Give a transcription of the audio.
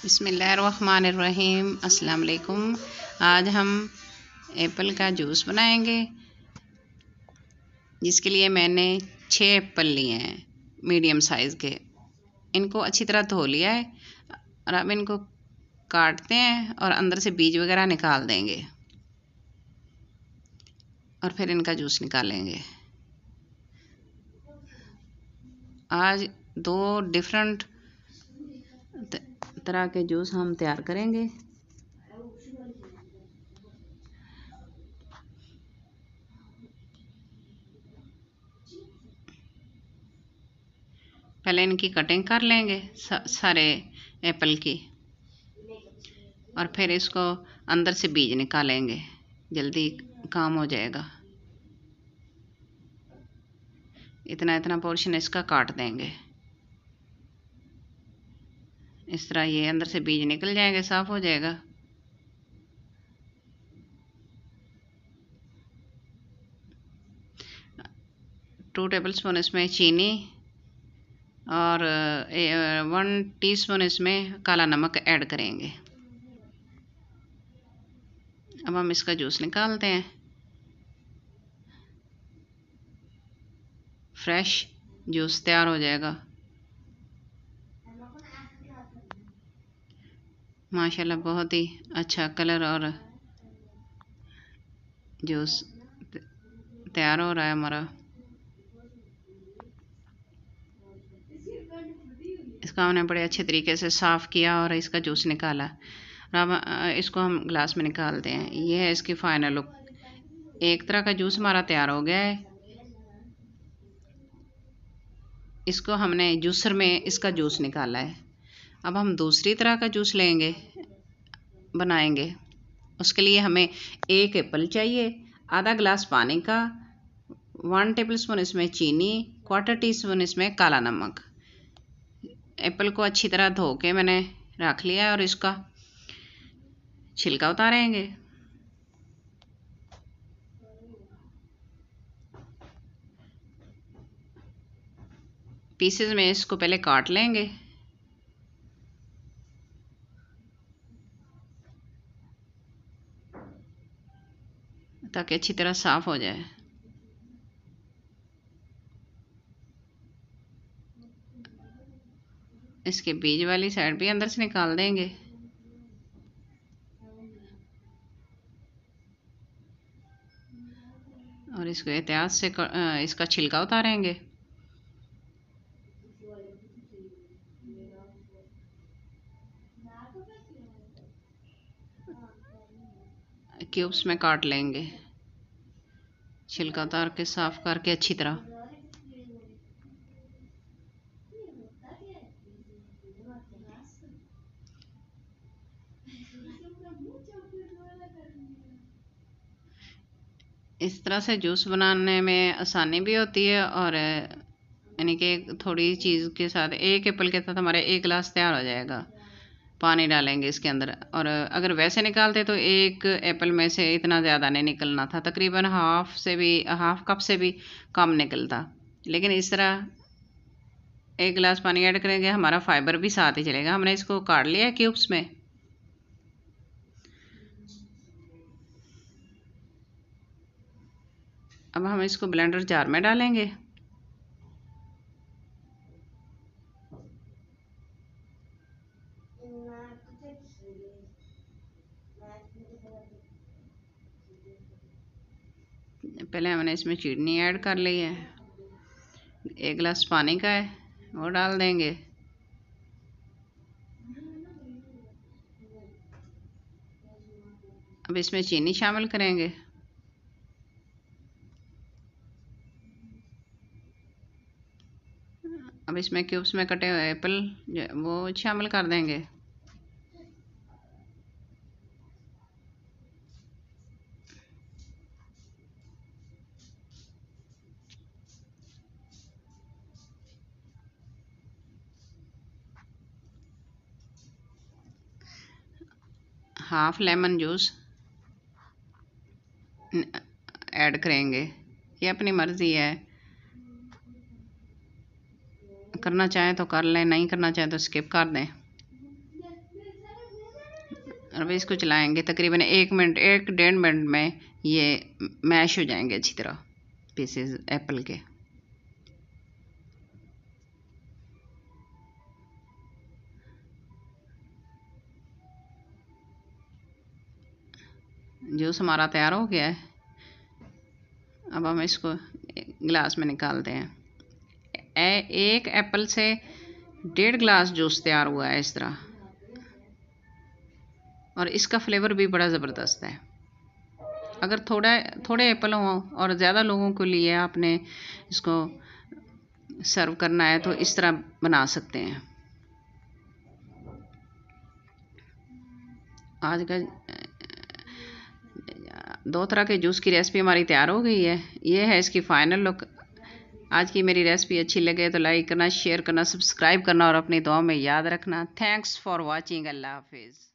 बिस्मिल्लाहिर्रहमानिर्रहीम। अस्सलाम वालेकुम। आज हम एप्पल का जूस बनाएंगे, जिसके लिए मैंने 6 एप्पल लिए हैं मीडियम साइज़ के। इनको अच्छी तरह धो लिया है और अब इनको काटते हैं और अंदर से बीज वगैरह निकाल देंगे और फिर इनका जूस निकालेंगे। आज 2 डिफरेंट तरह के जूस हम तैयार करेंगे। पहले इनकी कटिंग कर लेंगे सारे एप्पल की, और फिर इसको अंदर से बीज निकालेंगे, जल्दी काम हो जाएगा। इतना इतना पोर्शन इसका काट देंगे। इस तरह ये अंदर से बीज निकल जाएंगे, साफ हो जाएगा। टू टेबल स्पून इसमें चीनी और 1 टीस्पून इसमें काला नमक ऐड करेंगे। अब हम इसका जूस निकालते हैं। फ्रेश जूस तैयार हो जाएगा। माशाल्लाह बहुत ही अच्छा कलर और जूस तैयार हो रहा है हमारा। इसका हमने बड़े अच्छे तरीके से साफ़ किया और इसका जूस निकाला। अब इसको हम ग्लास में निकालते हैं। ये है इसकी फाइनल लुक। एक तरह का जूस हमारा तैयार हो गया है। इसको हमने जूसर में इसका जूस निकाला है। अब हम दूसरी तरह का जूस बनाएंगे। उसके लिए हमें 1 एप्पल चाहिए, आधा गिलास पानी का, 1 टेबलस्पून इसमें चीनी, 1/4 टीस्पून इसमें काला नमक। एप्पल को अच्छी तरह धो के मैंने रख लिया है और इसका छिलका उतारेंगे। पीसेस में इसको पहले काट लेंगे। ताकि अच्छी तरह साफ हो जाए। इसके बीज वाली साइड भी अंदर से निकाल देंगे। और इसको एहतियात से इसका छिलका उतारेंगे। क्यूब्स में काट लेंगे, छिलका उतार के साफ करके अच्छी तरह। इस तरह से जूस बनाने में आसानी भी होती है, और यानी कि थोड़ी चीज़ के साथ 1 एप्पल के साथ हमारे 1 गिलास तैयार हो जाएगा। पानी डालेंगे इसके अंदर, और अगर वैसे निकालते तो 1 एप्पल में से इतना ज़्यादा नहीं निकलना था, तकरीबन हाफ कप से भी कम निकलता। लेकिन इस तरह 1 गिलास पानी ऐड करेंगे, हमारा फाइबर भी साथ ही चलेगा। हमने इसको काट लिया है क्यूब्स में। अब हम इसको ब्लेंडर जार में डालेंगे। पहले हमने इसमें चीनी ऐड कर ली है। 1 गिलास पानी का है, वो डाल देंगे। अब इसमें चीनी शामिल करेंगे। अब इसमें क्यूब्स में कटे हुए एप्पल वो शामिल कर देंगे। हाफ लेमन जूस ऐड करेंगे। ये अपनी मर्ज़ी है, करना चाहें तो कर लें, नहीं करना चाहें तो स्किप कर दें। अब इसको चलाएंगे तकरीबन 1 मिनट 1 डेढ़ मिनट में ये मैश हो जाएंगे अच्छी तरह पीसेस एप्पल के। जूस हमारा तैयार हो गया है। अब हम इसको गिलास में निकालते हैं। एक एप्पल से 1.5 गिलास जूस तैयार हुआ है इस तरह, और इसका फ्लेवर भी बड़ा ज़बरदस्त है। अगर थोड़े एप्पल हों और ज़्यादा लोगों के लिए आपने इसको सर्व करना है तो इस तरह बना सकते हैं। आज का 2 तरह के जूस की रेसिपी हमारी तैयार हो गई है। ये है इसकी फ़ाइनल लुक। आज की मेरी रेसिपी अच्छी लगे तो लाइक करना, शेयर करना, सब्सक्राइब करना और अपनी दुआ में याद रखना। Thanks for watching. अल्लाह हाफिज़।